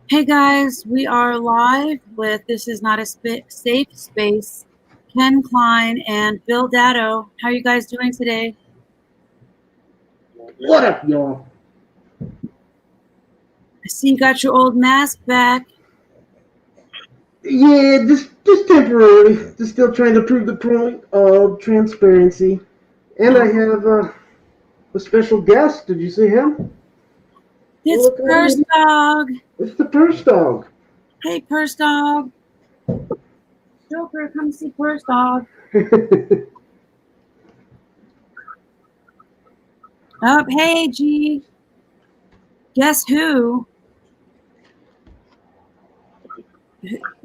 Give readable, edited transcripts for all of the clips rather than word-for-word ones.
Hey guys, we are live with This Is Not a Safe Space. Ken Kline and Bill Daddo. How are you guys doing today? What up, y'all? I see you got your old mask back. Yeah, just temporarily. Just still trying to prove the point of transparency. And I have a special guest. Did you see him? It's Purse Dog. It's the Purse Dog. Hey, Purse Dog. Joker, come see Purse Dog. Oh, hey, G. Guess who?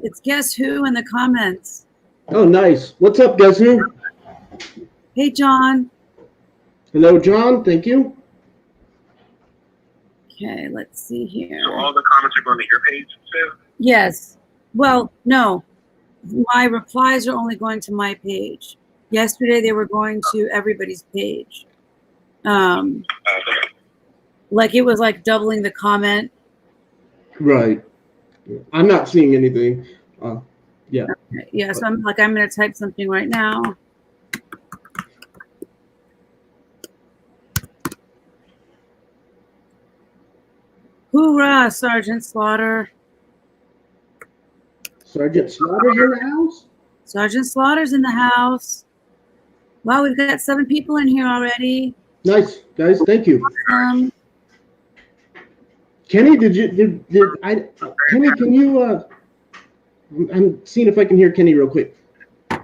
It's guess who in the comments. Oh, nice. What's up, guess who? Hey, John. Hello, John. Thank you. Okay, let's see here. So all the comments are going to your page, Sid? Yes. Well, no. My replies are only going to my page. Yesterday, they were going to everybody's page. Like it was like doubling the comment. Right. I'm not seeing anything. Yeah. Okay. Yeah, so I'm going to type something right now. Hoorah, Sergeant Slaughter. Sergeant Slaughter's in the house? Sergeant Slaughter's in the house. Wow, we've got 7 people in here already. Nice, guys. Thank you. Awesome. Kenny, Kenny, can you, I'm seeing if I can hear Kenny real quick. I'm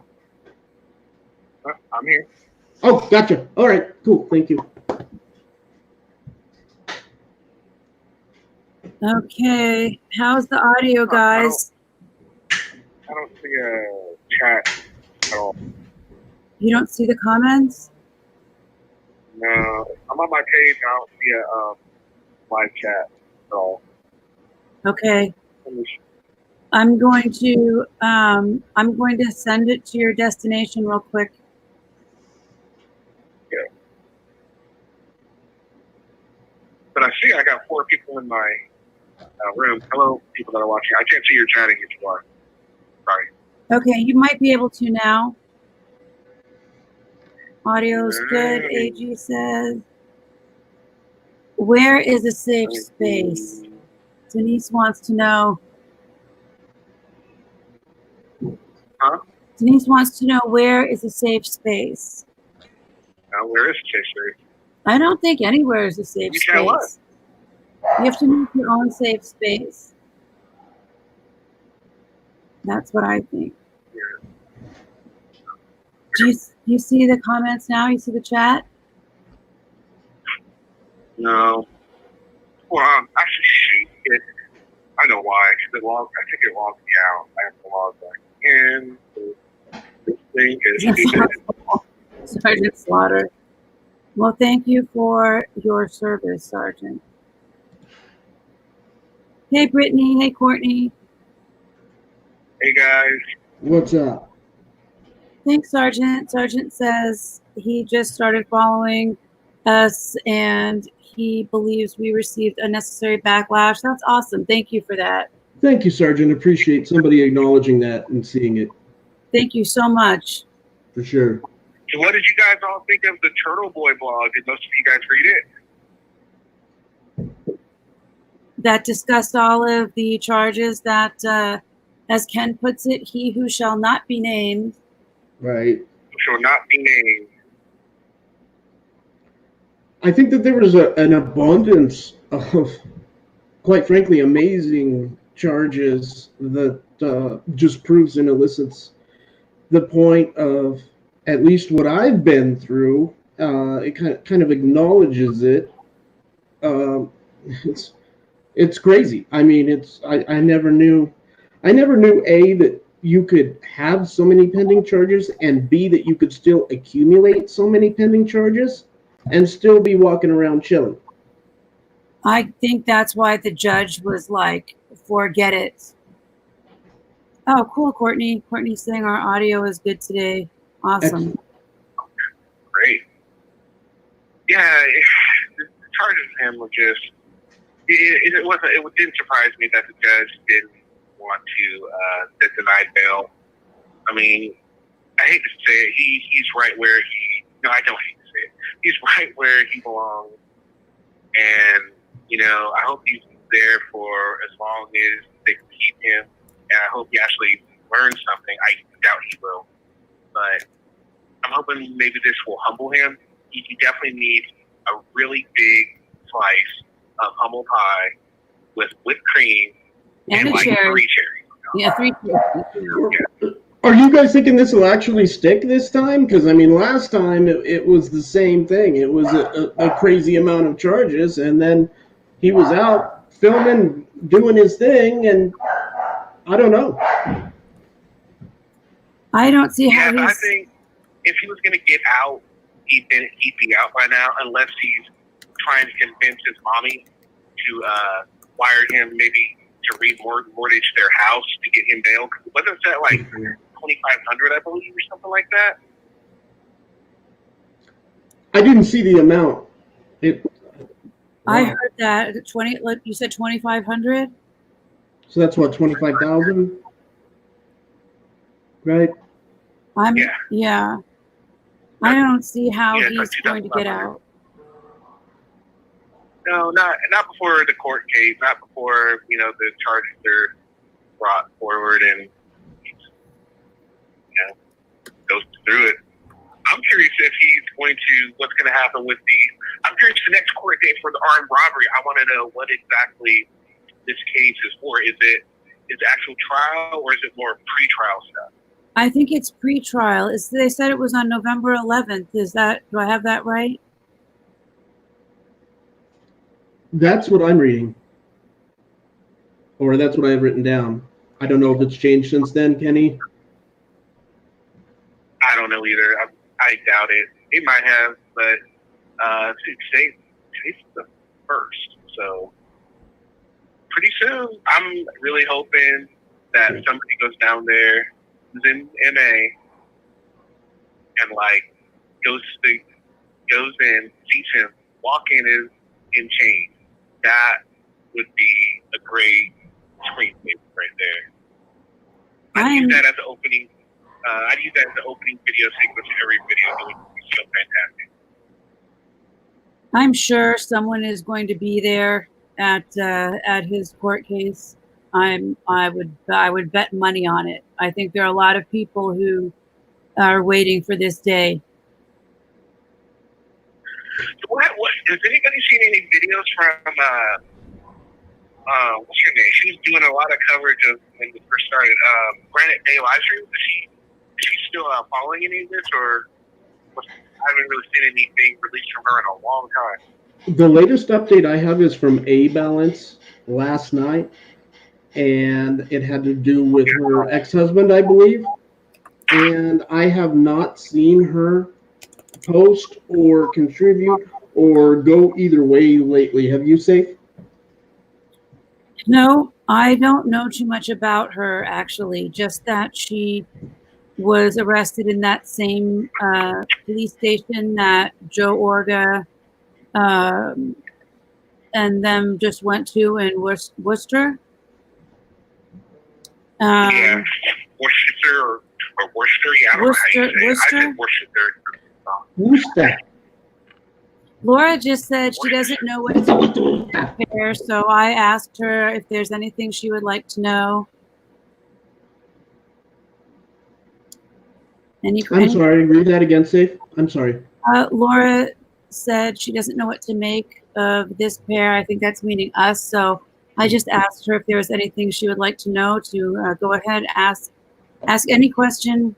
here. Oh, gotcha. All right, cool. Thank you. Okay, how's the audio, guys? I don't see a chat at all. You don't see the comments? No, I'm on my page. I don't see a live chat at all. Okay. I'm going to send it to your destination real quick. Yeah. But I got 4 people in my room. Hello, people that are watching. I can't see your chatting if you are. Sorry. Okay, you might be able to now. Audio's good, AG says. Where is a safe space? Denise wants to know. Huh? Denise wants to know where is a safe space? Where is a safe space? I don't think anywhere is a safe space. What? You have to make your own safe space. That's what I think. Do you see the comments now? You see the chat? No. Well, actually, I know why. I think it logged me out. I have to log back in. This thing is Sergeant Slaughter. Well, thank you for your service, Sergeant. Hey, Brittany. Hey, Courtney. Hey, guys. What's up? Thanks, Sergeant. Sergeant says he just started following us and he believes we received unnecessary backlash. That's awesome. Thank you for that. Thank you, Sergeant. Appreciate somebody acknowledging that and seeing it. Thank you so much. For sure. So what did you guys all think of the Turtle Boy blog? Did most of you guys read it? That discussed all of the charges that, as Ken puts it, he who shall not be named. Right. Shall not be named. I think that there was an abundance of, quite frankly, amazing charges that just proves and elicits the point of at least what I've been through. It kind of acknowledges it. It's crazy. I mean, I never knew A, that you could have so many pending charges, and B, that you could still accumulate so many pending charges and still be walking around chilling. I think that's why the judge was like, forget it. Oh, cool, Courtney. Courtney's saying our audio is good today. Awesome. Excellent. Great. Yeah, the charges of him were just it wasn't. It didn't surprise me that the judge didn't want to deny bail. I mean, I hate to say it. He's right where he. No, I don't hate to say it. He's right where he belongs, and I hope he's there for as long as they can keep him, and I hope he actually learns something. I doubt he will, but I'm hoping maybe this will humble him. He definitely needs a really big slice of humble pie with whipped cream and like cherry. 3 cherries. Yeah, 3 cherries. Yeah. Are you guys thinking this will actually stick this time? Because, I mean, last time it was the same thing. It was a crazy amount of charges, and then he was out filming, doing his thing, and I don't know. I don't see how I think if he was going to get out, he'd be out by now, unless he's trying to convince his mommy to wire him maybe to remortgage their house to get him bail. Wasn't that like $2,500, I believe, or something like that? I didn't see the amount. I heard that you said 2,500. So that's what, 25,000, right? Yeah. I don't see how he's like going to get out. No, not before the court case, not before the charges are brought forward and goes through it. I'm curious if he's what's going to happen with I'm curious the next court date for the armed robbery. I want to know what exactly this case is for. Is it actual trial or is it more pre-trial stuff? I think it's pre-trial. They said it was on November 11th. Do I have that right? That's what I'm reading. Or that's what I've written down. I don't know if it's changed since then, Kenny. I don't know either. I doubt it. It might have, but today's the 1st, so pretty soon. I'm really hoping that somebody goes down there, who's in MA, and goes in, sees him, walk in chains. That would be a great screenplay right there. I'd use that as the opening. I'd use that as the opening video sequence for every video. It would be so fantastic. I'm sure someone is going to be there at his court case. I would bet money on it. I think there are a lot of people who are waiting for this day. What has anybody seen any videos from what's her name? She was doing a lot of coverage of when it first started. Granite Day livestream. Is she still following any of this, or I haven't really seen anything released from her in a long time. The latest update I have is from A Balance last night, and it had to do with her ex-husband, I believe. And I have not seen her post or contribute or go either way lately. Have you, Safe? No, I don't know too much about her, actually. Just that she was arrested in that same police station that Joe Orga and them just went to in Worcester. Yeah, Worcester or Worcester. Yeah, I don't know how you say it. I said Worcester. Worcester. Laura just said she doesn't know what to prepare, so I asked her if there's anything she would like to know. I'm sorry, read that again, Safe. I'm sorry. Laura said she doesn't know what to make of this pair. I think that's meaning us. So I just asked her if there was anything she would like to know to go ahead, ask any question.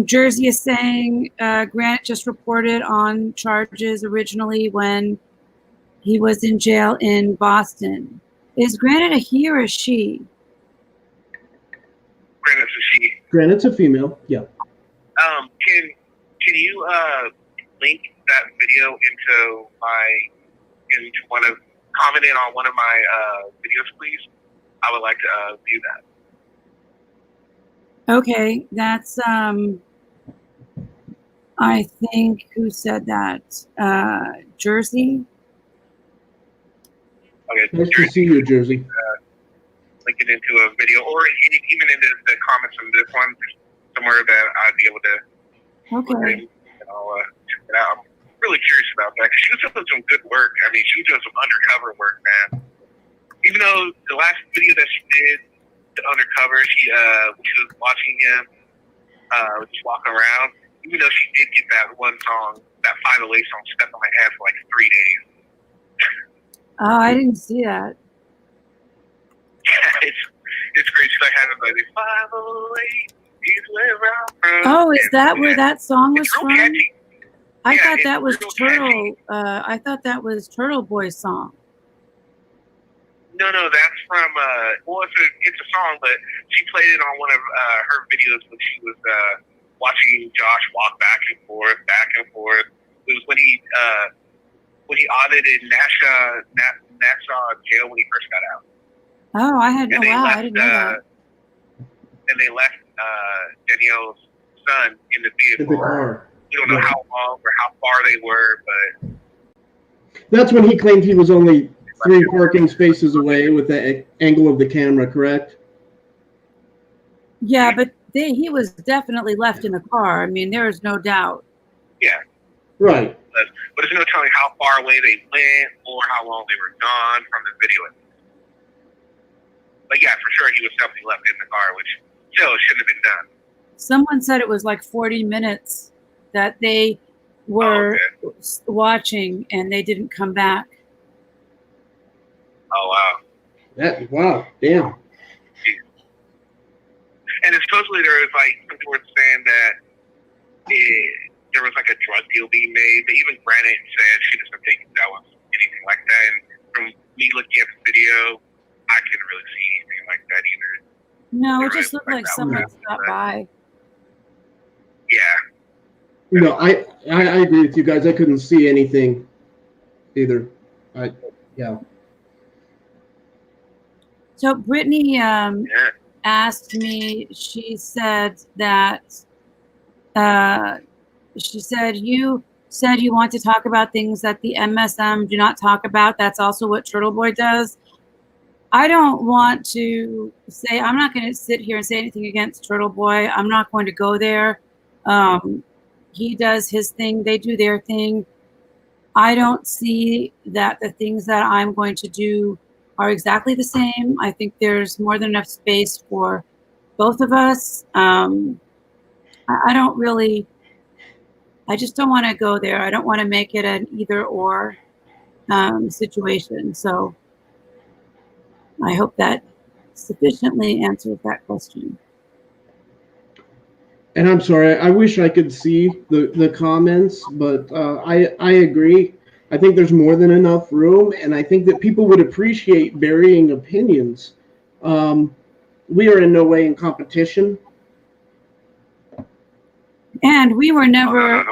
Jersey is saying Grant just reported on charges originally when he was in jail in Boston. Is Granite a he or a she? Granite's a she. Granite's a female, yeah. Can you link that video into commenting on one of my videos, please? I would like to view that. Okay, that's I think who said that? Jersey. Okay, Nice to see you, Jersey. Link it into a video, or even into the comments from this one, somewhere that I'd be able to look in, and I'll check it out. I'm really curious about that, because she was doing some good work. I mean, she was doing some undercover work, man. Even though the last video that she did, the undercover, when she was watching him just walk around, even though she did get that one song, that 508 song, stuck on my head for like 3 days. Oh, I didn't see that. It's great. She's like having like 508 is where I'm from. Oh, is that where that song was from? Catchy. I thought that was Turtle. I thought that was Turtle Boy's song. No, that's from. Well, it's a song, but she played it on one of her videos when she was watching Josh walk back and forth. It was when he audited Nassau jail when he first got out. Oh, I didn't know that. And they left Danielle's son in the vehicle. In the car. We don't know how long or how far they were, but that's when he claimed he was only 3 parking spaces away with the angle of the camera, correct? Yeah, but he was definitely left in the car. I mean, there is no doubt. Yeah. Right. But there's no telling how far away they went or how long they were gone from the video. But yeah, for sure he was definitely left in the car, which still shouldn't have been done. Someone said it was like 40 minutes that they were watching and they didn't come back. Oh, wow. Wow, damn. And supposedly there was like some people were saying that there was like a drug deal being made. They even granted said she doesn't think that was anything like that. And from me looking at the video, I couldn't really see anything like that either. No, it just looked like someone stopped by. Yeah. No, I agree with you guys. I couldn't see anything either. Yeah. So Brittany asked me, she said that, you said you want to talk about things that the MSM do not talk about. That's also what Turtle Boy does. I don't want to say, I'm not going to sit here and say anything against Turtle Boy. I'm not going to go there. He does his thing. They do their thing. I don't see that the things that I'm going to do are exactly the same. I think there's more than enough space for both of us. I don't really, I just don't want to go there. I don't want to make it an either or situation. So I hope that sufficiently answers that question. And I'm sorry, I wish I could see the comments, but I agree. I think there's more than enough room, and I think that people would appreciate varying opinions. We are in no way in competition. And we were never,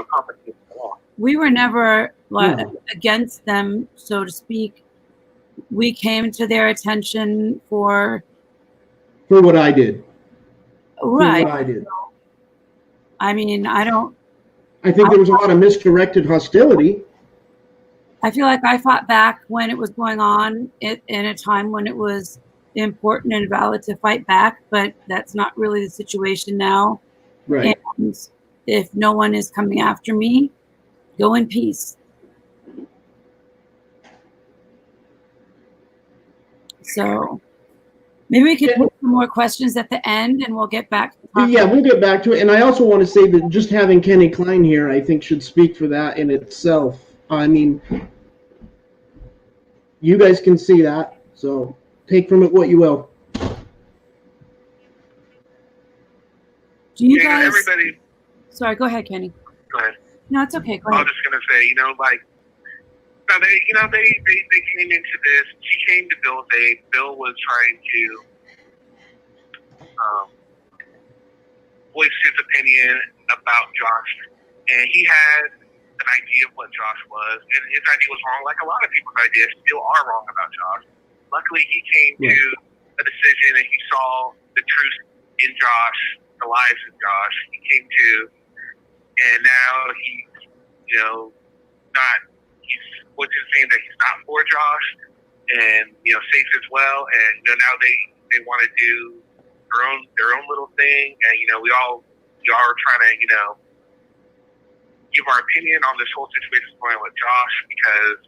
against them, so to speak. We came to their attention for what I did. Right. For what I did. I mean, I think there was a lot of misdirected hostility. I feel like I fought back when it was going on in a time when it was important and valid to fight back, but that's not really the situation now. Right. And if no one is coming after me, go in peace. So maybe we could put some more questions at the end and we'll get back to talking. Yeah, we'll get back to it. And I also want to say that just having Kenny Kline here, I think, should speak for that in itself. I mean, you guys can see that, so take from it what you will. Do you guys? Everybody. Sorry, go ahead, Kenny. Go ahead. No, it's okay. Go ahead. I was just gonna say, they came into this. She came to Bill's aid. Bill was trying to voice his opinion about Josh, and he had an idea of what Josh was, and his idea was wrong, like a lot of people's ideas still are wrong about Josh. Luckily, he came to a decision, and he saw the truth in Josh, the lies in Josh. He came to, and now he's, he's saying that he's not for Josh, and safe as well. And now they want to do their own little thing, and we all are trying to give our opinion on this whole situation going on with Josh, because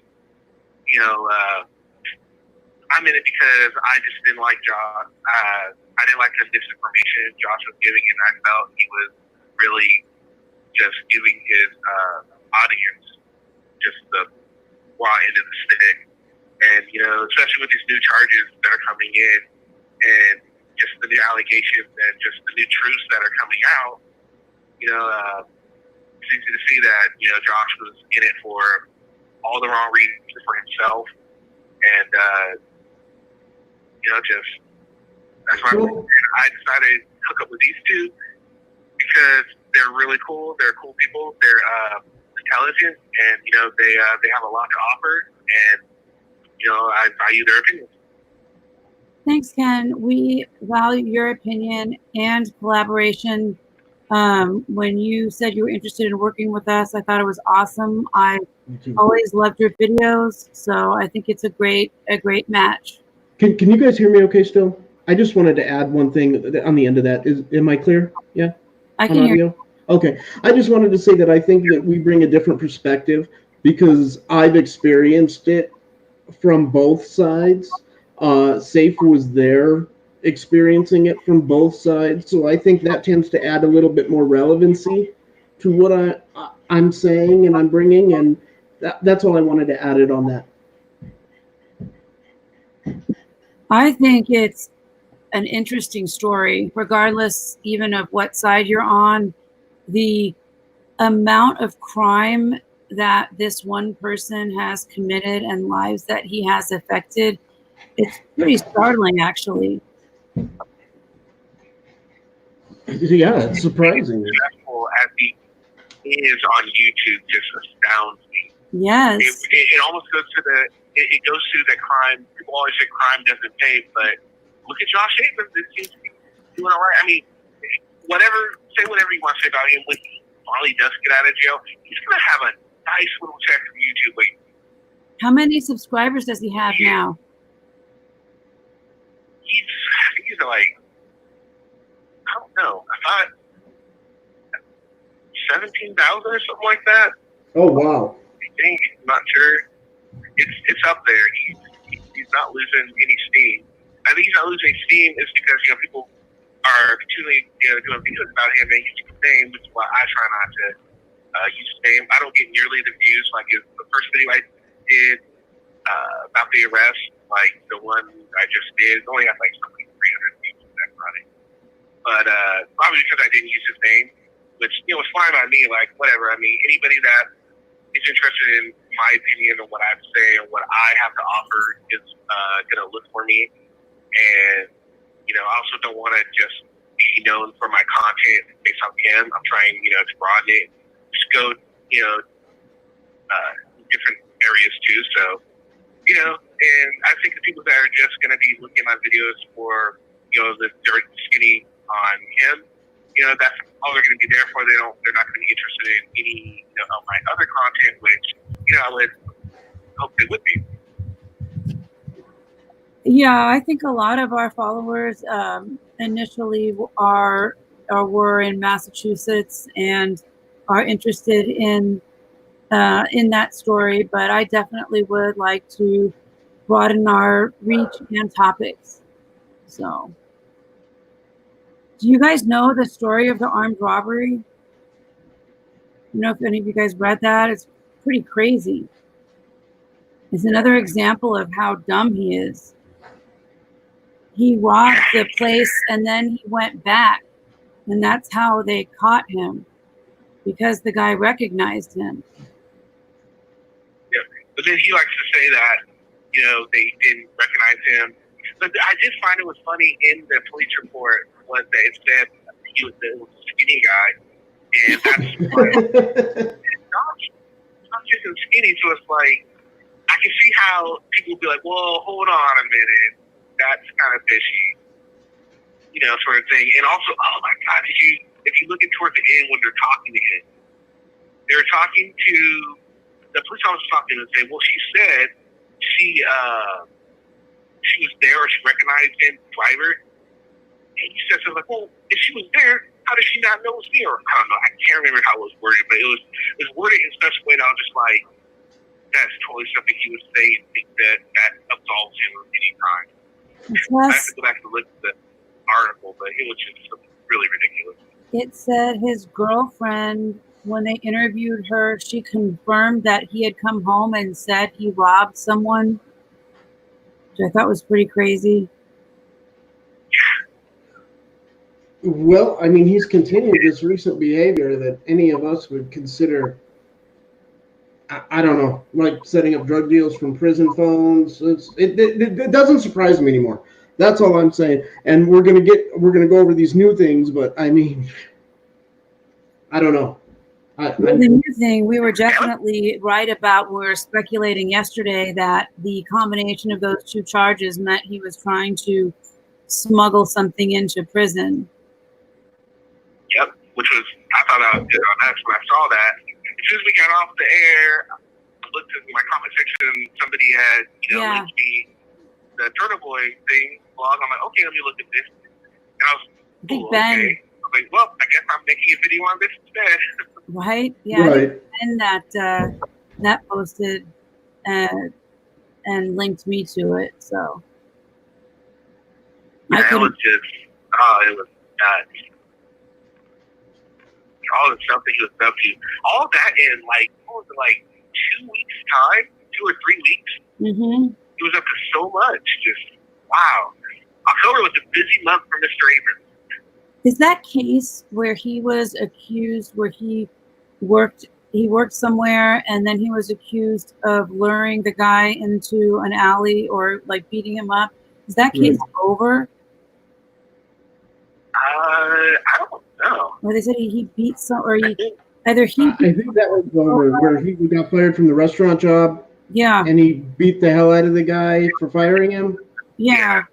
I'm in it because I just didn't like Josh. I didn't like the disinformation Josh was giving, and I felt he was really just giving his audience just the raw end of the stick. And, especially with these new charges that are coming in, and just the new allegations and just the new truths that are coming out, it's easy to see that, Josh was in it for all the wrong reasons for himself. And, that's why I decided to hook up with these two, because they're really cool. They're cool people. They're intelligent, and they have a lot to offer, and I value their opinions. Thanks, Ken. We value your opinion and collaboration. When you said you were interested in working with us, I thought it was awesome. I always loved your videos, so I think it's a great match. Can you guys hear me okay still? I just wanted to add one thing on the end of that. Am I clear? Yeah? I can hear you. Okay. I just wanted to say that I think that we bring a different perspective, because I've experienced it from both sides. Safe was there experiencing it from both sides, so I think that tends to add a little bit more relevancy to what I'm saying and I'm bringing, and that's all I wanted to add it on that. I think it's an interesting story, regardless even of what side you're on. The amount of crime that this one person has committed and lives that he has affected, it's pretty startling, actually. Yeah, it's surprising. Successful as he is on YouTube just astounds me. Yes. It almost goes to the crime. People always say crime doesn't pay, but look at Josh Abrams. It seems to be doing all right. I mean, say whatever you want to say about him. When he finally does get out of jail, he's going to have a nice little check from YouTube. Wait. How many subscribers does he have now? He's like, I don't know. I thought 17,000 or something like that. Oh, wow. I think, I'm not sure. It's up there. He's not losing any steam. I think he's not losing steam is because people are continually doing videos about him and using his name, which is why I try not to use his name. I don't get nearly the views like the first video I did about the arrest, like the one I just did. It only got like something 300 views that running. But probably because I didn't use his name, which was fine by me. Like whatever. I mean, anybody that is interested in my opinion and what I have to say and what I have to offer is gonna look for me. And I also don't want to just be known for my content based on him. I'm trying to broaden it, just go different areas too. So and I think the people that are just gonna be looking at my videos for the dirt skinny on him, that's all they're going to be there for. They're not going to be interested in any of my other content, which I would hope they would be. Yeah, I think a lot of our followers initially were in Massachusetts and are interested in that story, but I definitely would like to broaden our reach and topics. So, do you guys know the story of the armed robbery? I don't know if any of you guys read that. It's pretty crazy. It's another example of how dumb he is. He robbed the place and then he went back, and that's how they caught him, because the guy recognized him. Yeah, but then he likes to say that they didn't recognize him. But I did find it was funny in the police report was that it said he was the skinny guy, and that's like not just skinny. So it's like I can see how people would be like, "Well, hold on a minute, that's kind of fishy," sort of thing. And also, oh my God, if you look at towards the end when they're talking to him, they're talking to the police officer talking and say, "Well, she said she she was there or she recognized him, driver. And he said something like, well, if she was there, how does she not know it was me? Or I don't know. I can't remember how it was worded, but it was worded in such a way that I was just like, that's totally something he would say and think that absolves him of any crime. I have to go back and look at the article, but it was just really ridiculous. It said his girlfriend, when they interviewed her, she confirmed that he had come home and said he robbed someone, which I thought was pretty crazy. Well, I mean, he's continued this recent behavior that any of us would consider, I don't know, like setting up drug deals from prison phones. It doesn't surprise me anymore. That's all I'm saying. And we're gonna go over these new things, but I mean, I don't know. The new thing, we were definitely right about, we were speculating yesterday that the combination of those two charges meant he was trying to smuggle something into prison. Yep, which was, I thought I was good on that when I saw that. As soon as we got off the air, I looked at my comment section, somebody had, linked me the Turtle Boy thing blog. I'm like, okay, let me look at this. And I was, okay. I was like, well, I guess I'm making a video on this instead. Right? Yeah. Right. And that posted and linked me to it. So yeah, it was just, it was nuts. All the stuff that he was up to, all that in like 2 weeks time, 2 or 3 weeks. Mm-hmm. He was up to so much. Just wow. October was a busy month for Mr. Abrams. Is that case where he was accused, where he worked somewhere and then he was accused of luring the guy into an alley or like beating him up? Is that case over? I don't know. Or they said he beat some, or I think that was over, where he got fired from the restaurant job. Yeah. And he beat the hell out of the guy for firing him. Yeah.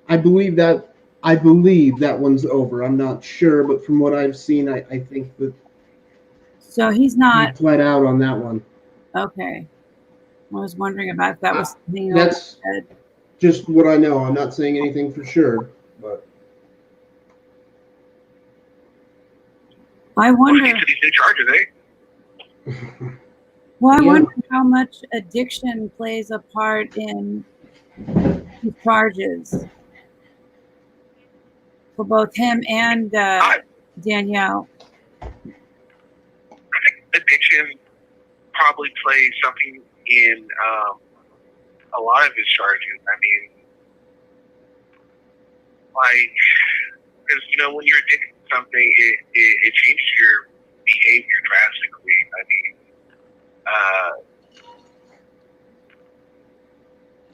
I believe that one's over. I'm not sure, but from what I've seen, I think that. So he's not. He pled out on that one. Okay. I was wondering about if that was something. That's just what I know. I'm not saying anything for sure, but. I wonder. To these new charges, eh? Well, I wonder how much addiction plays a part in these charges for both him and Danielle. I think addiction probably plays something in a lot of his charges. I mean, like, because when you're addicted to something, it changes your behavior drastically. I mean,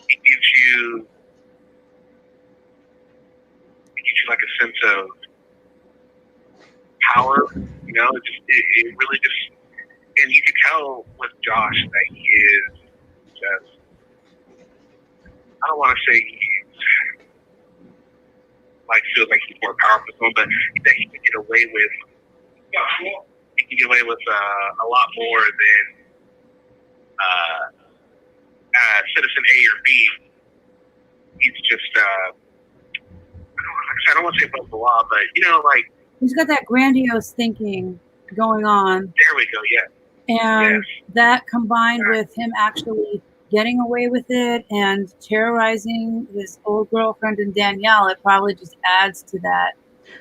it gives you like a sense of power. It really just, and you can tell with Josh that he is just, I don't want to say he's like feels like he's more powerful than but that he can get away with. He can get away with a lot more than citizen A or B. He's just, I don't want to say above the law, but like he's got that grandiose thinking going on. There we go. Yeah. And that combined with him actually getting away with it and terrorizing his old girlfriend and Danielle, it probably just adds to that.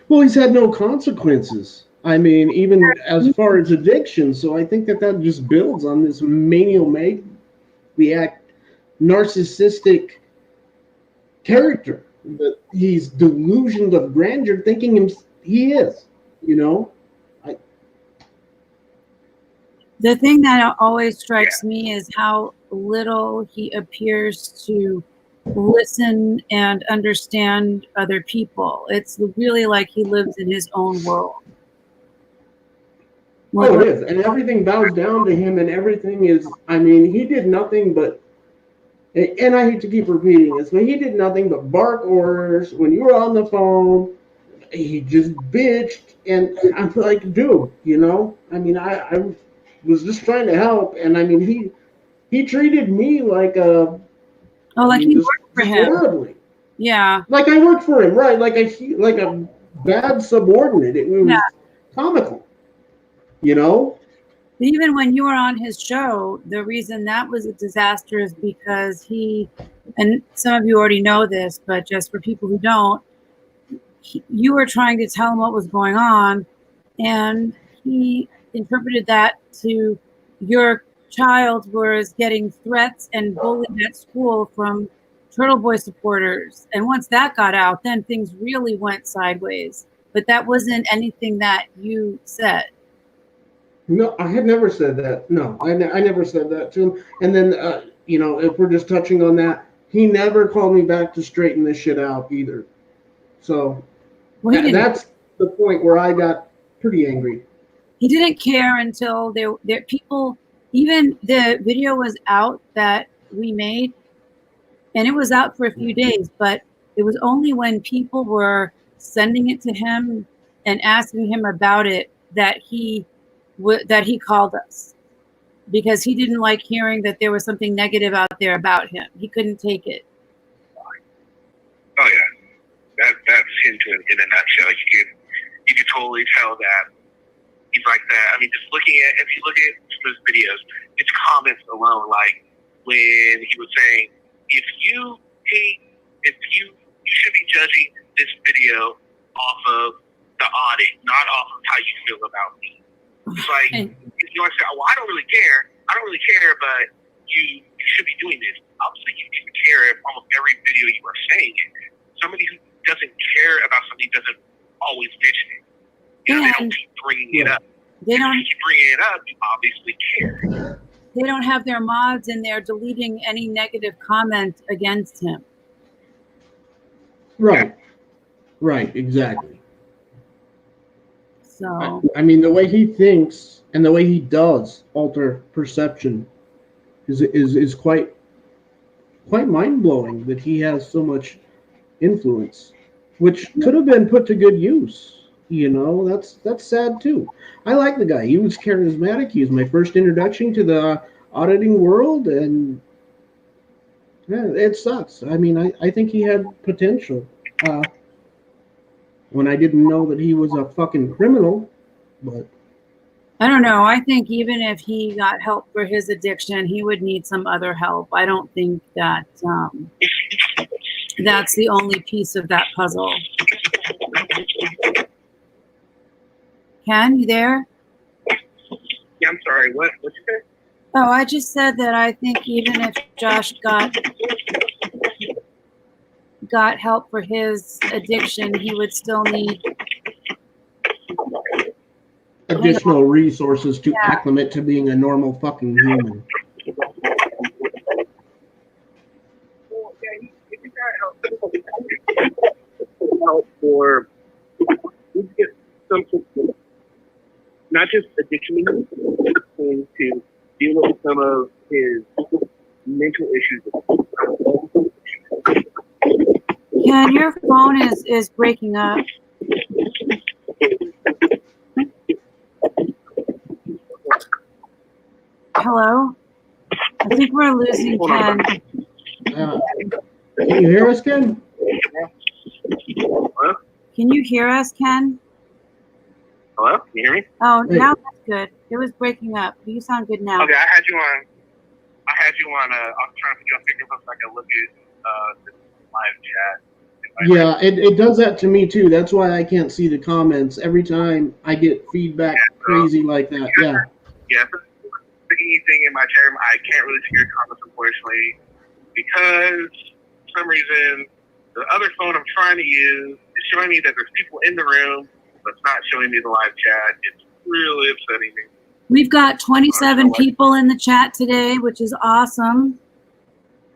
Well, he's had no consequences. I mean, even as far as addiction. So I think that just builds on this maniac, narcissistic character that he's delusioned of grandeur, thinking he is. The thing that always strikes me is how little he appears to listen and understand other people. It's really like he lives in his own world. Oh, it is. And everything bows down to him, and everything is, I mean, he did nothing but, and I hate to keep repeating this, but he did nothing but bark orders. When you were on the phone, he just bitched, and I'm like, dude, I mean, I was just trying to help, and I mean, he treated me like a. Oh, like he worked for him. horribly. Yeah. Like I worked for him, right? Like a bad subordinate. It was comical, you know. Even when you were on his show, the reason that was a disaster is because he, and some of you already know this, but just for people who don't, you were trying to tell him what was going on, and he interpreted that to your child was getting threats and bullied at school from Turtle Boy supporters. And once that got out, then things really went sideways. But that wasn't anything that you said. No, I had never said that. No, I never said that to him. And then, you know, if we're just touching on that, he never called me back to straighten this shit out either. So that's the point where I got pretty angry. He didn't care until there people, even the video was out that we made, and it was out for a few days, but it was only when people were sending it to him and asking him about it that he called us, because he didn't like hearing that there was something negative out there about him. He couldn't take it. Oh yeah, that's him in a nutshell. You could totally tell that he's like that. I mean, just looking at, if you look at his videos, his comments alone, like when he was saying, you should be judging this video off of the audit, not off of how you feel about me. It's like, you know, I say, well, I don't really care, but you should be doing this. Obviously, you care if almost every video you are saying it. Somebody who doesn't care about something doesn't always mention it. You know, they don't keep bringing it up. If you keep bringing it up, you obviously care. They don't have their mods in there deleting any negative comment against him. Right. Right, exactly. So I mean, the way he thinks and the way he does alter perception is quite mind blowing, that he has so much influence, which could have been put to good use. You know, that's sad too. I like the guy. He was charismatic. He was my first introduction to the auditing world, and yeah, it sucks. I mean, I think he had potential. When I didn't know that he was a fucking criminal, but I don't know. I think even if he got help for his addiction, he would need some other help. I don't think that that's the only piece of that puzzle. Ken, you there? Yeah, I'm sorry. What you say? Oh, I just said that I think even if Josh got help for his addiction, he would still need additional resources to acclimate to being a normal fucking human. Help for something, not just addiction, to deal with some of his mental issues. Ken, your phone is breaking up. Hello? I think we're losing Ken. Can you hear us, Ken? Hello? Can you hear us, Ken? Hello? Can you hear me? Oh, now that's good. It was breaking up. You sound good now. Okay, I had you on. I was trying to put you on speakerphone so I could look at the live chat. Yeah, it does that to me too. That's why I can't see the comments every time I get feedback crazy like that. Yeah. Yeah, for anything in my term, I can't really see your comments, unfortunately, because for some reason the other phone I'm trying to use is showing me that there's people in the room, but it's not showing me the live chat. It's really upsetting me. We've got 27 people in the chat today, which is awesome.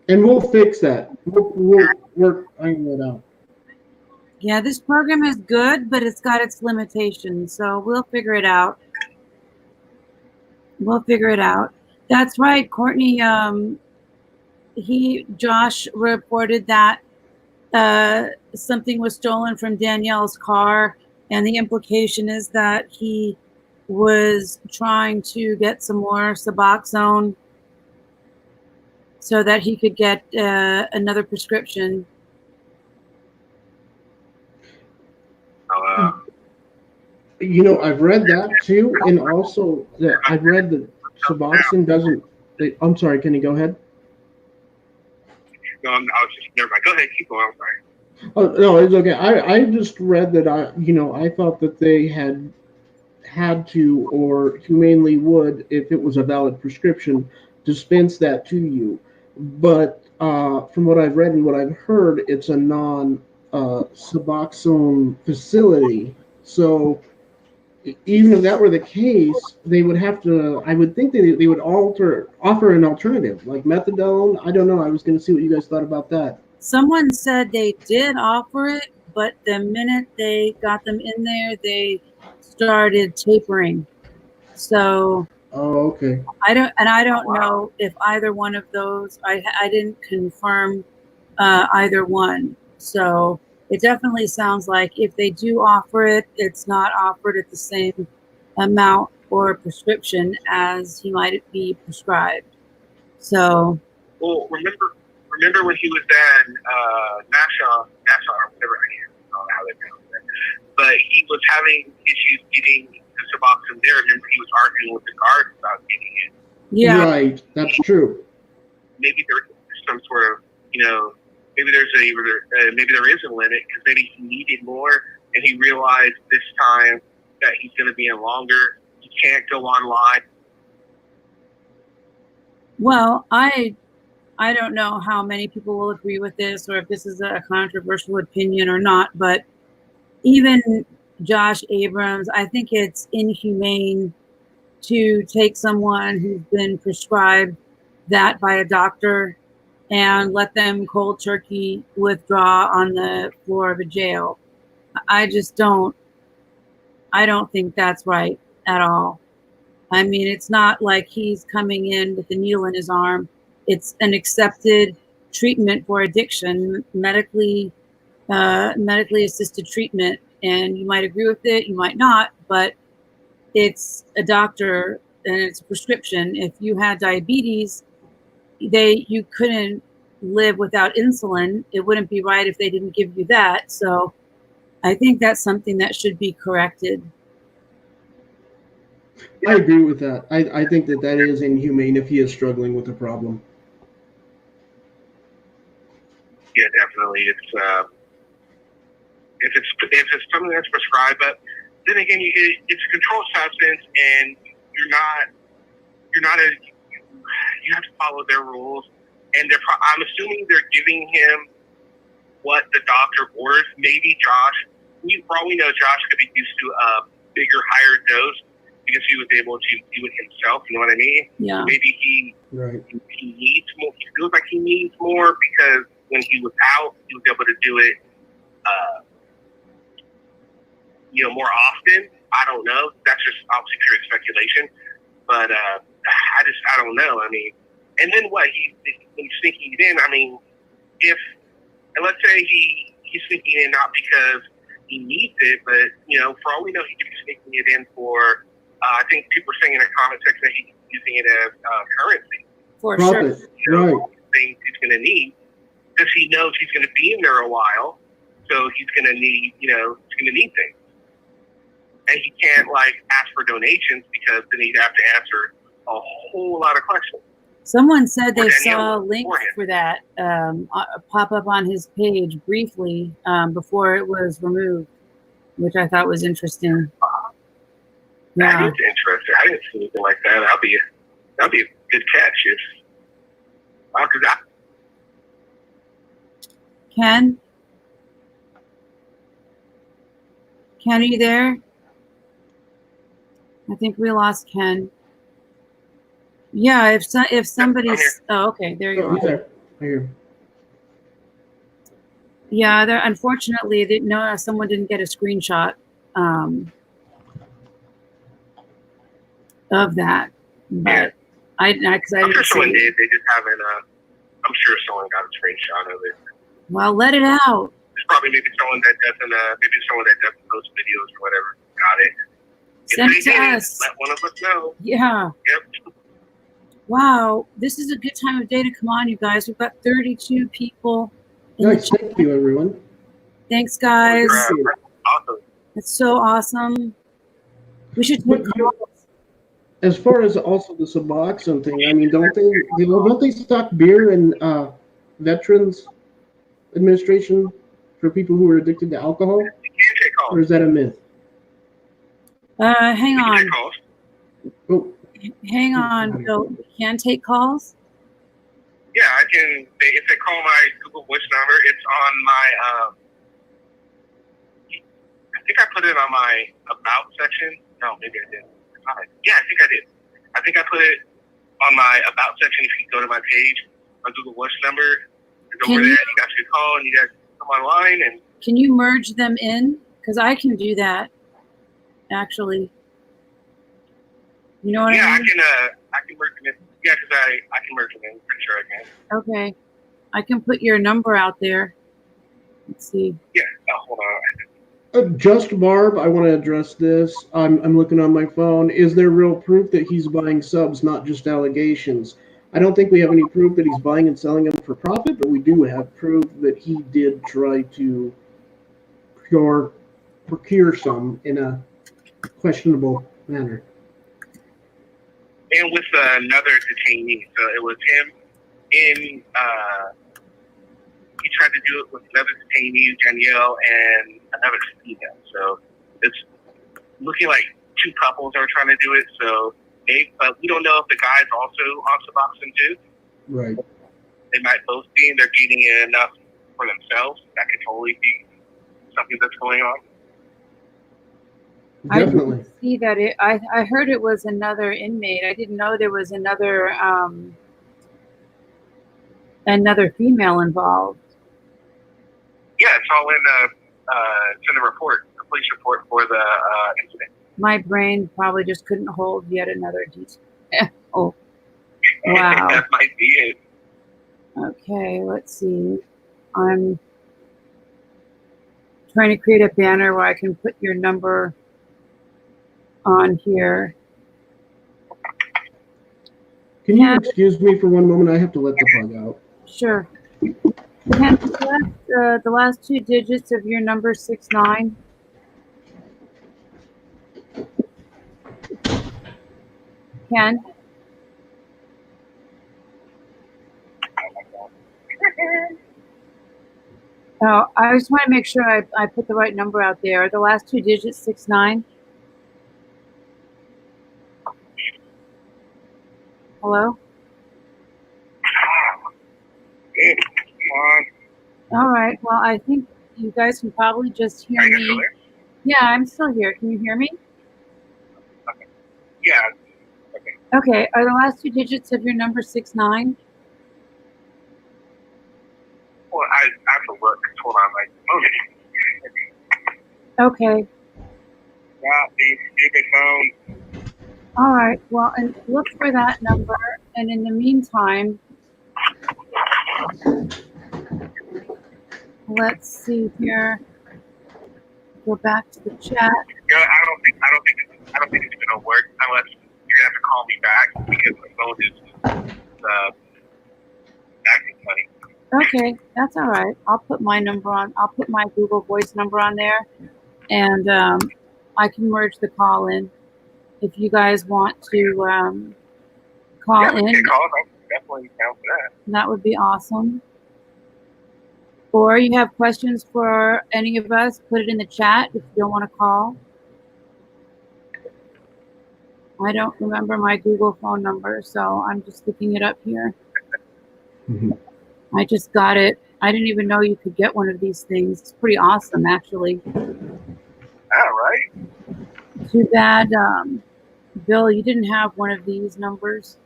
And we'll fix that. We'll work that out. Yeah, this program is good, but it's got its limitations, so we'll figure it out. We'll figure it out. That's right, Courtney. Josh reported that something was stolen from Danielle's car, and the implication is that he was trying to get some more Suboxone. so that he could get another prescription. I've read that too, and also that I've read that Suboxone doesn't. I'm sorry. Can you go ahead? No, I was just never mind. Go ahead, keep going. I'm sorry. Oh no, it's okay. I just read that I thought that they had to or humanely would, if it was a valid prescription, dispense that to you. But from what I've read and what I've heard, it's a non-Suboxone facility. So even if that were the case, they would have to. I would think they would offer an alternative like methadone. I don't know. I was going to see what you guys thought about that. Someone said they did offer it, but the minute they got them in there, they started tapering. So Oh, okay. I don't know if either one of those. I didn't confirm either one. So it definitely sounds like if they do offer it, it's not offered at the same amount or prescription as he might be prescribed. So. Well, remember when he was in Nassau, whatever I don't know how they pronounce it, but he was having issues getting the Suboxone there. Remember, he was arguing with the guards about getting it. Yeah, right. That's true. Maybe there's some sort of, maybe there is a limit because maybe he needed more, and he realized this time that he's going to be in longer. He can't go online. Well, I don't know how many people will agree with this or if this is a controversial opinion or not, but even Josh Abrams, I think it's inhumane to take someone who's been prescribed that by a doctor and let them cold turkey withdraw on the floor of a jail. I don't think that's right at all. I mean, it's not like he's coming in with a needle in his arm. It's an accepted treatment for addiction, medically assisted treatment. And you might agree with it, you might not, but it's a doctor and it's a prescription. If you had diabetes, you couldn't live without insulin. It wouldn't be right if they didn't give you that. So I think that's something that should be corrected. I agree with that. I think that is inhumane if he is struggling with a problem. Yeah, definitely. If it's something that's prescribed, but then again, it's a controlled substance, and you have to follow their rules, and I'm assuming they're giving him what the doctor orders. Maybe for all we know, Josh could be used to a bigger, higher dose because he was able to do it himself. You know what I mean? Yeah. Maybe he needs more. He feels like he needs more because when he was out, he was able to do it, more often. I don't know. That's just obviously pure speculation. But I don't know. I mean, and then what? When he's sneaking it in, I mean, and let's say he's sneaking it in not because he needs it, but, for all we know, he could be sneaking it in for, I think people are saying in the comment section that he's using it as currency. For Profit. sure. Right. Things he's going to need because he knows he's going to be in there a while, so he's going to need, he's going to need things. And he can't, ask for donations because then he'd have to answer a whole lot of questions. Someone said they saw a link for that pop up on his page briefly before it was removed, which I thought was interesting. Yeah. That is interesting. I didn't see anything like that. That'd be a good catch. Ken, are you there? I think we lost Ken. Yeah, if somebody's okay, there you are. There. Here. Yeah, unfortunately, someone didn't get a screenshot of that, but I'm sure someone did. They just haven't. I'm sure someone got a screenshot of it. Well, let it out. It's probably maybe someone that doesn't post videos or whatever got it. Send it to us. Let one of us know. Yeah. Yep. Wow, this is a good time of day to come on, you guys. We've got 32 people in the Nice. chat. Thank you, everyone. Thanks, guys. Awesome. It's so awesome. We should take But, as far as also the Suboxone thing, I mean, don't they stock beer in Veterans Administration for people who are addicted to alcohol? You can take calls. Or is that a myth? Hang You can on. take calls. Oh, Hang on, Bill. We can take calls? Yeah, I can. If they call my Google Voice number, it's on my. I think I put it on my About section. No, maybe I didn't. Yeah, I think I did. I think I put it on my About section. If you go to my page, my Google Voice number is over there. You guys can call and you guys come online and. Can you merge them in? Because I can do that. Actually. You know what I mean? I can merge them in. Yeah, because I can merge them in. Pretty sure I can. Okay. I can put your number out there. Let's see. Yeah. Oh, hold on. Just Barb, I want to address this. I'm looking on my phone. Is there real proof that he's buying subs, not just allegations? I don't think we have any proof that he's buying and selling them for profit, but we do have proof that he did try to procure some in a questionable manner. And with another detainee, so it was him in. He tried to do it with another detainee, Danielle, and another female. So it's looking like two couples are trying to do it. So but we don't know if the guy's also on Suboxone too. Right. They might both be, and they're getting enough for themselves. That could totally be something that's going on. Definitely. I didn't see that. I heard it was another inmate. I didn't know there was another female involved. Yeah, it's all it's in the report, the police report for the incident. My brain probably just couldn't hold yet another detail. Oh, wow. That might be it. Okay, let's see. I'm trying to create a banner where I can put your number on here. Can you excuse me for one moment? I have to let the plug out. Sure. Ken, the last two digits of your number 69. Ken? Oh, I just want to make sure I put the right number out there. The last two digits, 69. Hello? All right. Well, I think you guys can probably just hear me. Yeah, I'm still here. Can you hear me? Okay. Yeah. Okay. Are the last two digits of your number 69? Well, I have to look. Hold on, Okay. phone. All right. Well, and look for that number. And in the meantime, let's see here. Go back to the chat. Yeah, I don't think it's gonna work unless you're gonna have to call me back because my phone is acting funny. Okay, that's all right. I'll put my number on. I'll put my Google Voice number on there, and I can merge the call in if you guys want to call in. Yeah, call. I'm definitely down for that. That would be awesome. Or you have questions for any of us, put it in the chat if you don't want to call. I don't remember my Google phone number, so I'm just looking it up here. I just got it. I didn't even know you could get one of these things. It's pretty awesome, actually. All right. Too bad, Bill, you didn't have one of these numbers.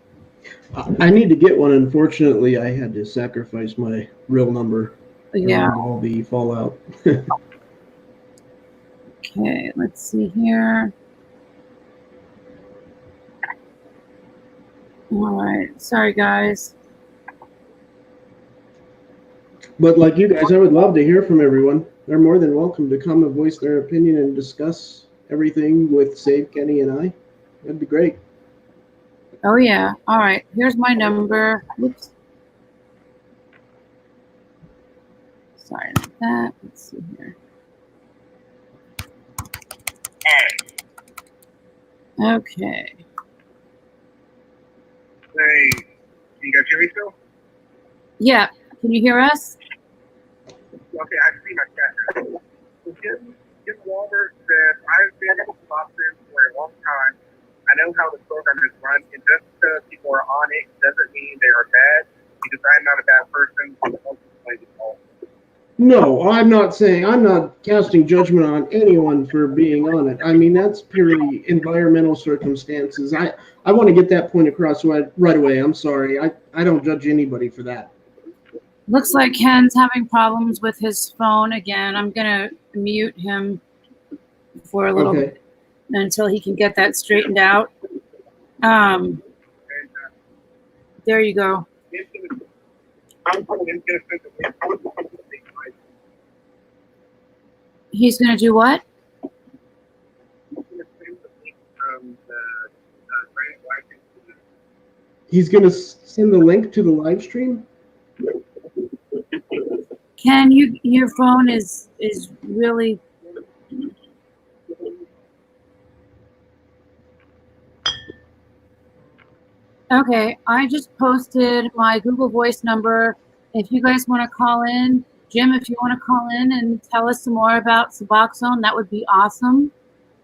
I need to get one. Unfortunately, I had to sacrifice my real number. Yeah. All the fallout. Okay, let's see here. All right. Sorry, guys. But like you guys, I would love to hear from everyone. They're more than welcome to come and voice their opinion and discuss everything with Save Kenny and I. That'd be great. Oh, yeah. All right. Here's my number. Whoops. Sorry about that. Let's see here. Okay. Hey, you guys hear me still? Yeah. Can you hear us? Okay, I see my chat. So Jim Walbert said, I've been in Boston for a long time. I know how the program is run, and just because people are on it doesn't mean they are bad, because I'm not a bad person. No, I'm not saying, I'm not casting judgment on anyone for being on it. I mean, that's purely environmental circumstances. I want to get that point across right away. I'm sorry. I don't judge anybody for that. Looks like Ken's having problems with his phone again. I'm going to mute him for a little bit until he can get that straightened out. There you go. He's going to do what? He's going to send the link to the live stream? Ken, your phone is really... Okay, I just posted my Google Voice number. If you guys want to call in, Jim, if you want to call in and tell us some more about Suboxone, that would be awesome.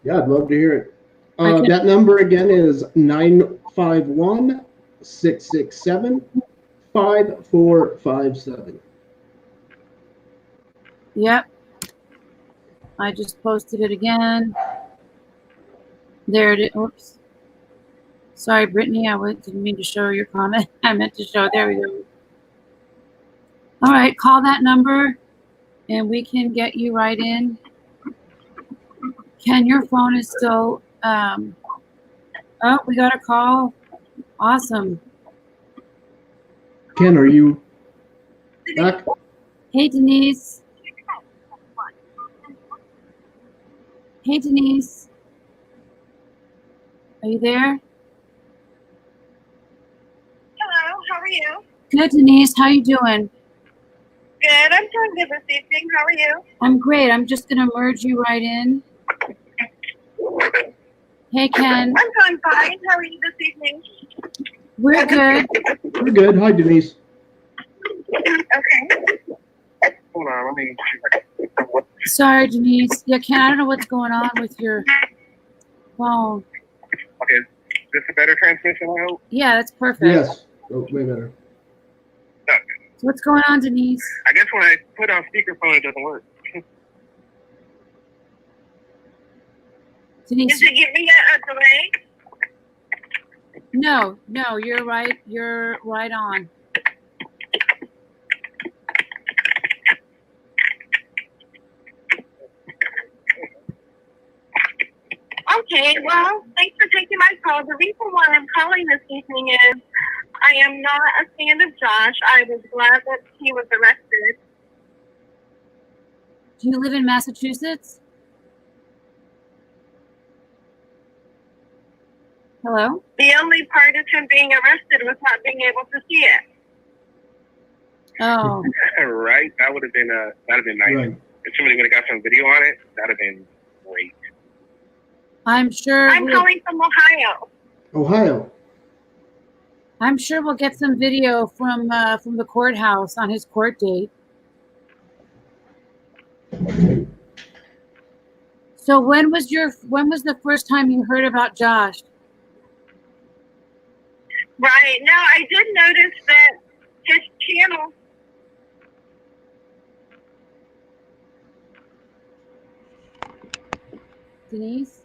Yeah, I'd love to hear it. That number again is 951-667-5457. Yep. I just posted it again. There it is. Oops. Sorry, Brittany, I didn't mean to show your comment. I meant to show. There we go. All right, call that number, and we can get you right in. Ken, your phone is still... oh, we got a call. Awesome. Ken, are you back? Hey, Denise. Hey, Denise. Are you there? Hello, how are you? Good, Denise. How you doing? Good, I'm doing good this evening. How are you? I'm great. I'm just going to merge you right in. Hey, Ken. I'm doing fine. How are you this evening? We're good. We're good. Hi, Denise. Okay. Hold on, let me see if I can. Sorry, Denise. Yeah, Ken, I don't know what's going on with your phone. Okay, is this a better transmission, I hope? Yeah, that's perfect. Yes. Oh, way better. Okay. So what's going on, Denise? I guess when I put on speakerphone, it doesn't work. Denise. Is it giving a delay? No, you're right. You're right on. Okay, well, thanks for taking my call. The reason why I'm calling this evening is I am not a fan of Josh. I was glad that he was arrested. Do you live in Massachusetts? Hello? The only part of him being arrested was not being able to see it. Oh. Right? That would have been nice. Right. If somebody would have got some video on it, that'd have been great. I'm sure. I'm calling from Ohio. Ohio. I'm sure we'll get some video from the courthouse on his court date. So when was the first time you heard about Josh? Right. Now, I did notice that his channel... Denise?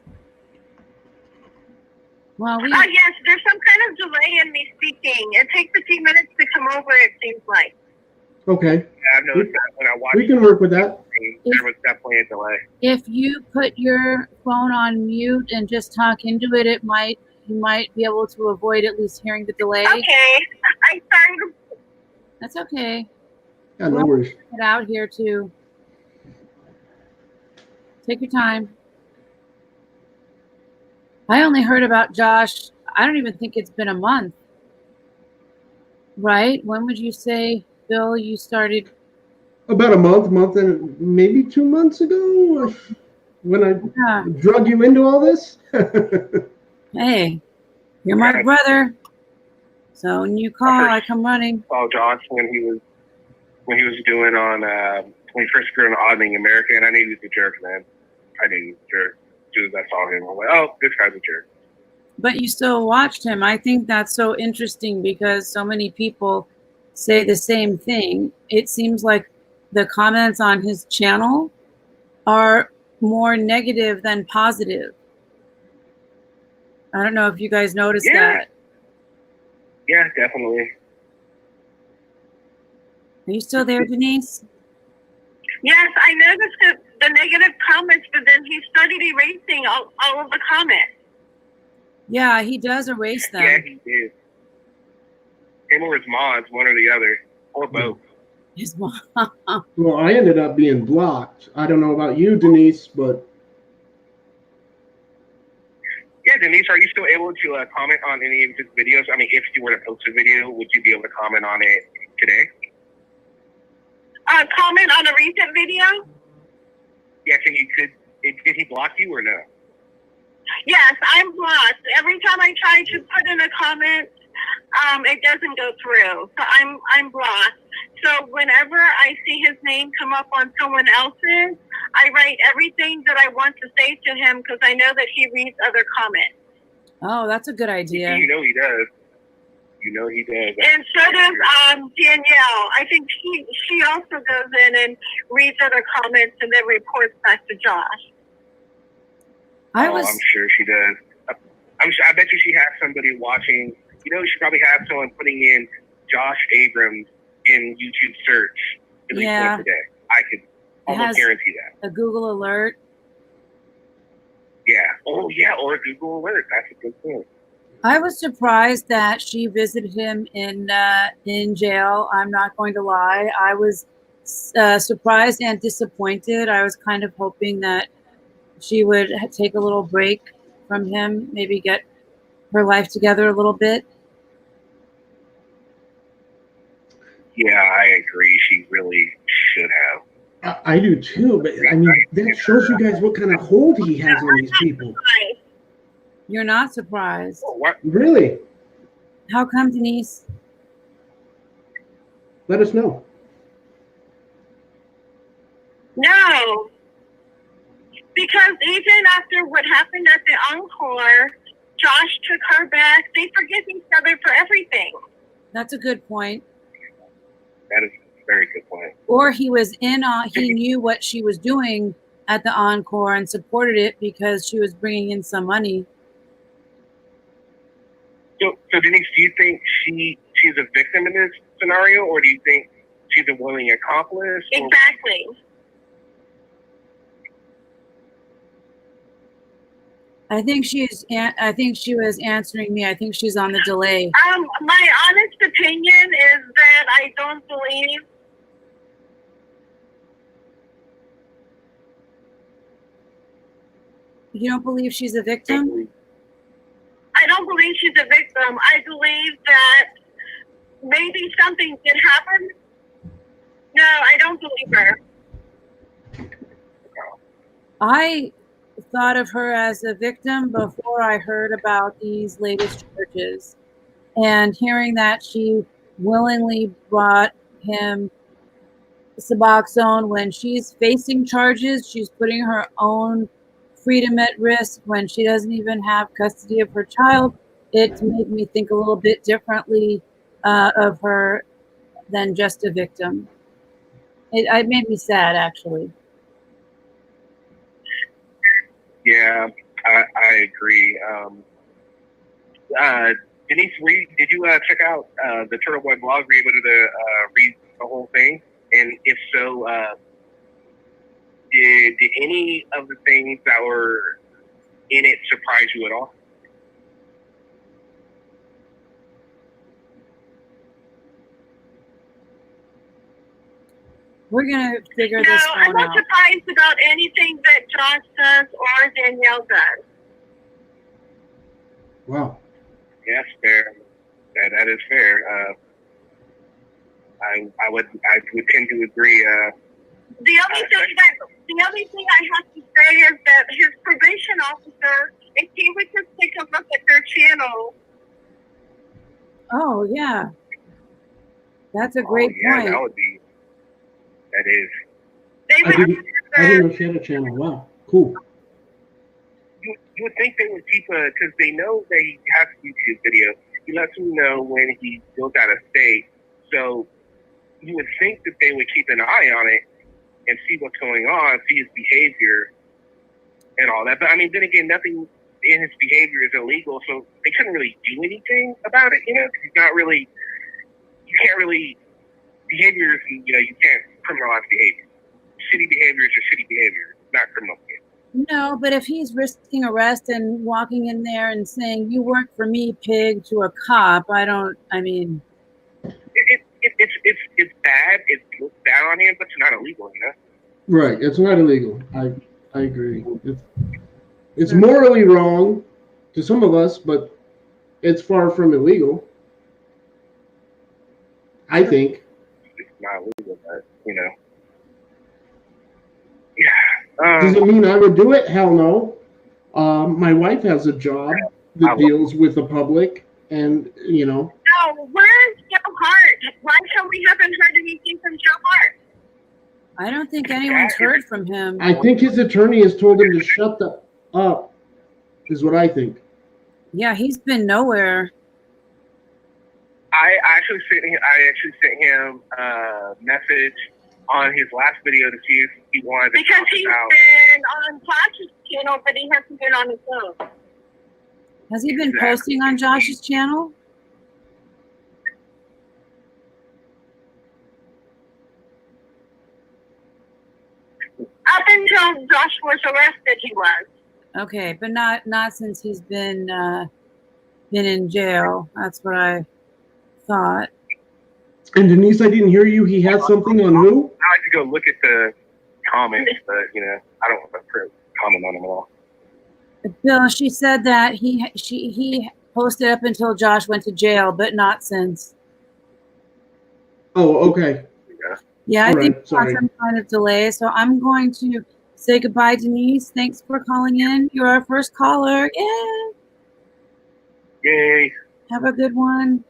Well, yes, there's some kind of delay in me speaking. It takes a few minutes to come over, it seems like. Okay. Yeah, I've noticed that when I watched We can work with that. There was definitely a delay. if you put your phone on mute and just talk into it, you might be able to avoid at least hearing the delay. Okay. I'm sorry. That's okay. Yeah, no worries. Get out here too. Take your time. I only heard about Josh. I don't even think it's been a month, right? When would you say, Bill, you started? About a month and maybe 2 months ago, when I Yeah. drug you into all this. Hey, you're my brother. So when you call, I come running. Saw Josh when he was doing on when he first appeared on Odding America, and I knew he was a jerk, man. I knew he was a jerk. As soon as I saw him, I'm like, oh, this guy's a jerk. But you still watched him. I think that's so interesting because so many people say the same thing. It seems like the comments on his channel are more negative than positive. I don't know if you guys noticed that. Yeah, definitely. Are you still there, Denise? Yes, I noticed the negative comments, but then he started erasing all of the comments. Yeah, he does erase them. Yeah, he did. Him or his mods, one or the other, or both. His mom. Well, I ended up being blocked. I don't know about you, Denise, but Yeah, Denise, are you still able to comment on any of his videos? I mean, if you were to post a video, would you be able to comment on it today? Comment on a recent video? Yeah, did he block you or no? Yes, I'm blocked. Every time I try to put in a comment, it doesn't go through. So I'm blocked. So whenever I see his name come up on someone else's, I write everything that I want to say to him because I know that he reads other comments. Oh, that's a good idea. You know he does. You know he does. And so does Danielle. I think she also goes in and reads other comments and then reports back to Josh. I'm sure she does. I bet you she has somebody watching. You know, she probably has someone putting in Josh Abrams in YouTube search at least once a day. I could almost guarantee that. A Google alert. Yeah. Oh, yeah. Or a Google alert. That's a good point. I was surprised that she visited him in jail. I'm not going to lie. I was surprised and disappointed. I was kind of hoping that she would take a little break from him, maybe get her life together a little bit. Yeah, I agree. She really should have. I do too. But I mean, that shows you guys what kind of hold he has on these people. You're not surprised. Oh, what? Really? How come, Denise? Let us know. No. Because even after what happened at the Encore, Josh took her back. They forgive each other for everything. That's a good point. That is a very good point. Or he was he knew what she was doing at the Encore and supported it because she was bringing in some money. So Denise, do you think she's a victim in this scenario, or do you think she's a willing accomplice? Exactly. I think she was answering me. I think she's on the delay. My honest opinion is that I don't believe. You don't believe she's a victim? I don't believe she's a victim. I believe that maybe something did happen. No, I don't believe her. I thought of her as a victim before I heard about these latest charges. And hearing that she willingly brought him Suboxone when she's facing charges, she's putting her own freedom at risk when she doesn't even have custody of her child. It made me think a little bit differently of her than just a victim. It made me sad, actually. Yeah, I agree. Denise, did you check out the Turtle Boy blog? Were you able to read the whole thing? And if so, did any of the things that were in it surprise you at all? We're going to figure this one out. I'm not surprised about anything that Josh does or Danielle does. Wow. Yes, fair. That is fair. I would tend to agree. The only thing I have to say is that his probation officer, if he would just take a look at their channel. Oh yeah, that's a great point. That would be. That is. They would. I didn't know she had a channel. Wow, cool. You would think they would keep because they know that he has a YouTube video. He lets them know when he goes out of state. So you would think that they would keep an eye on it and see what's going on, see his behavior and all that. But I mean, then again, nothing in his behavior is illegal, so they couldn't really do anything about it, you know, because he's not really, you can't really, behaviors, you know, you can't criminalize behavior. Shitty behavior is just shitty behavior, not criminal behavior. No, but if he's risking arrest and walking in there and saying, "You work for me, pig," to a cop, I mean. It's bad. It looks bad on him, but it's not illegal, you know? Right, it's not illegal. I agree. It's morally wrong to some of us, but it's far from illegal. I think. It's not illegal, but, you know. Yeah. Does it mean I would do it? Hell no. My wife has a job that deals with the public, and, you know. No, where's Joe Hart? Why come we haven't heard anything from Joe Hart? I don't think anyone's heard from him. I think his attorney has told him to shut up, is what I think. Yeah, he's been nowhere. I actually sent him a message on his last video to see if he wanted to because talk he's about. been on Josh's channel, but he hasn't been on his own. Has he been posting on Josh's channel? Up until Josh was arrested, he was. Okay, but not since he's been in jail. That's what I thought. And Denise, I didn't hear you. He had something on who? I like to go look at the comments, but you know, I don't want to comment on them at all. Bill, she said that he posted up until Josh went to jail, but not since. Oh, okay. Yeah, I think sorry. there's some kind of delay. So I'm going to say goodbye, Denise. Thanks for calling in. You're our first caller. Yeah. Yay. Have a good one.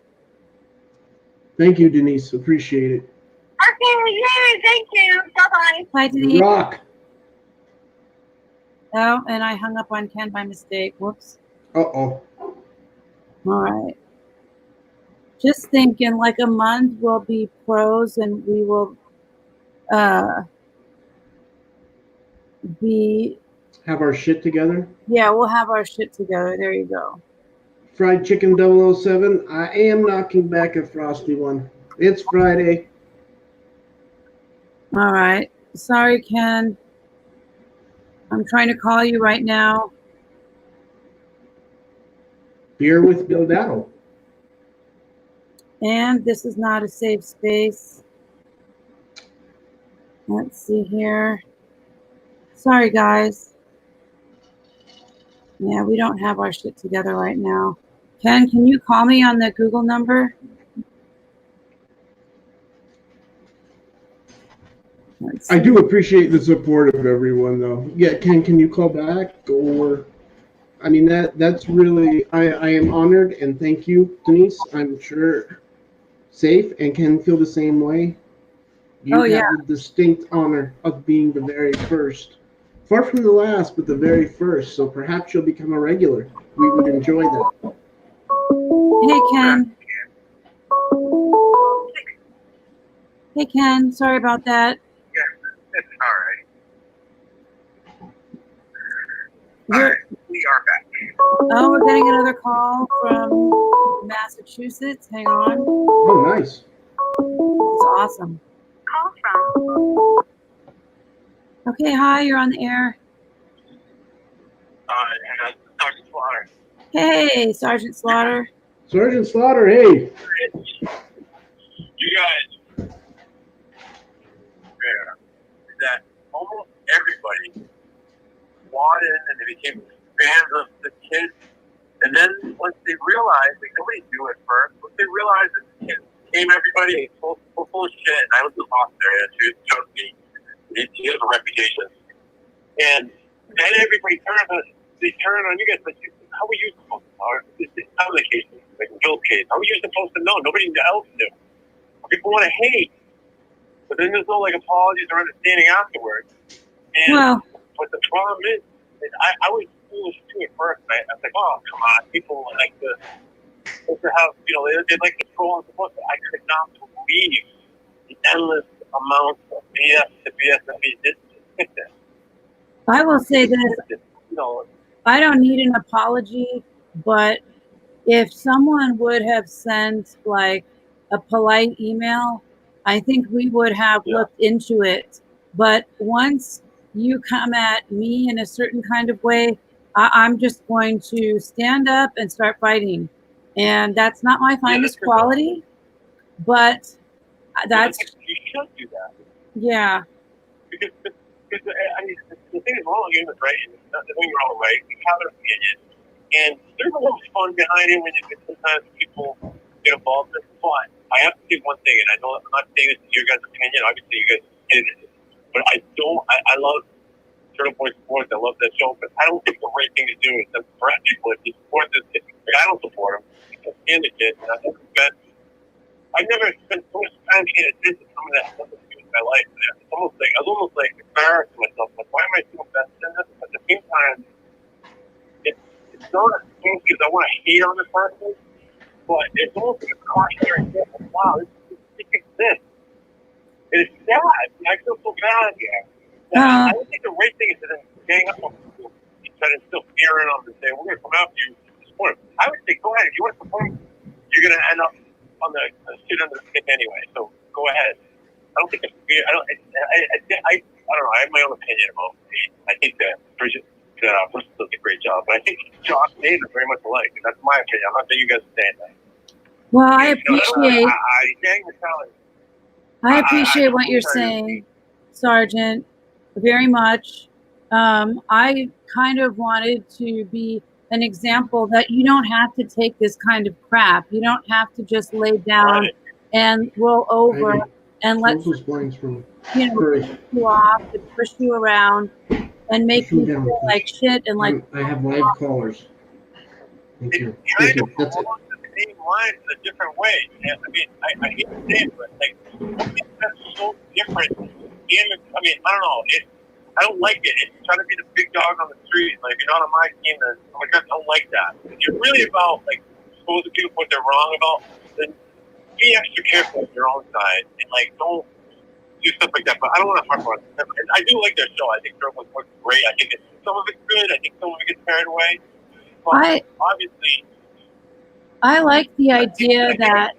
Thank you, Denise. Appreciate it. Okay, yay, thank you. Bye-bye. Bye, Denise. Rock. Oh, and I hung up on Ken by mistake. Whoops. Uh-oh. All right. Just thinking, like a month we'll be pros and we will be... Have our shit together? Yeah, we'll have our shit together. There you go. Fried Chicken 007. I am knocking back a frosty one. It's Friday. All right. Sorry, Ken. I'm trying to call you right now. Beer with Bill Daddo. And this is not a safe space. Let's see here. Sorry, guys. Yeah, we don't have our shit together right now. Ken, can you call me on the Google number? I do appreciate the support of everyone, though. Yeah, Ken, can you call back? Or, I mean, that's really, I am honored, and thank you, Denise. I'm sure safe and can feel the same way. You have the distinct honor of being the very first. Far from the last, but the very first. So perhaps you'll become a regular. We would enjoy that. Hey, Ken. Hey, Ken. Sorry about that. Yeah, that's all right. We are back. Oh, we're getting another call from Massachusetts. Hang on. Oh, nice. It's awesome. Call from. Okay, hi, you're on the air. Sergeant Slaughter. Hey, Sergeant Slaughter. Sergeant Slaughter, hey. You guys, that almost everybody bought in and they became fans of the kids And then once they realized, like nobody knew at first, once they realized it came everybody full of shit, and I was the boss there, and trust me, he has a reputation. And then everybody turn on you guys, like, how were you supposed to know? It's not the case, like Bill's case. How were you supposed to know? Nobody else knew. People want to hate, but then there's no like apologies or understanding afterwards. And Well, but the problem is I was foolish too at first. I was like, oh come on, people like to have they like to throw on the book. But I could not believe the endless amounts of BS to BS that we did. I will say this. I don't need an apology, but if someone would have sent like a polite email, I think we would have looked into it. But once you come at me in a certain kind of way, I'm just going to stand up and start fighting. And that's not my finest quality, but that's... You should do that. Yeah. Because I mean, the thing is, we're all humans, right? The thing we're all right. We have an opinion. And there's a little fun behind it when sometimes people get involved in it. But I have to say one thing, and I know I'm not saying this is your guys' opinion. Obviously, you guys did it. But I love Turtle Point Sports. I love that show. But I don't think the right thing to do is to threaten people if you support this kid. Like, I don't support him. I stand the kid. And I've never spent so much time getting attention to some of that stuff in my life. I was almost like embarrassed myself. Like, why am I so invested in this? But at the same time, it's not because I want to hate on the person, but it's almost like a cautionary tale. Wow, this exists. And it's sad. I feel so bad here. I don't think the right thing is to then gang up on people and try to instill fear in them and say, we're going to come after you to support him. I would say, go ahead. If you want to support him, you're going to end up on the shit under the stick anyway. So go ahead. I don't think it's weird. I don't know. I have my own opinion about it. I think that Bridget does a great job, but I think Josh and Dave are very much alike. And that's my opinion. I'm not saying you guys are saying that. Well, I appreciate. I appreciate what you're saying, Sergeant, very much. I kind of wanted to be an example that you don't have to take this kind of crap. You don't have to just lay down and roll over and let you off and push you around and make you feel like shit and like... I have live callers. Thank you. Thank you. That's it. The same lines in a different way. I mean, I hate to say it, but like, that's so different. I mean, I don't know. I don't like it. It's trying to be the big dog on the street. Like, if you're not on my team, then I don't like that. If you're really about, like, exposing people what they're wrong about, then be extra careful on your own side. And, like, don't do stuff like that. But I don't want to harp on it. I do like their show. I think Turtle Point is great. I think some of it's good. I think some of it gets carried away. But obviously... I like the idea that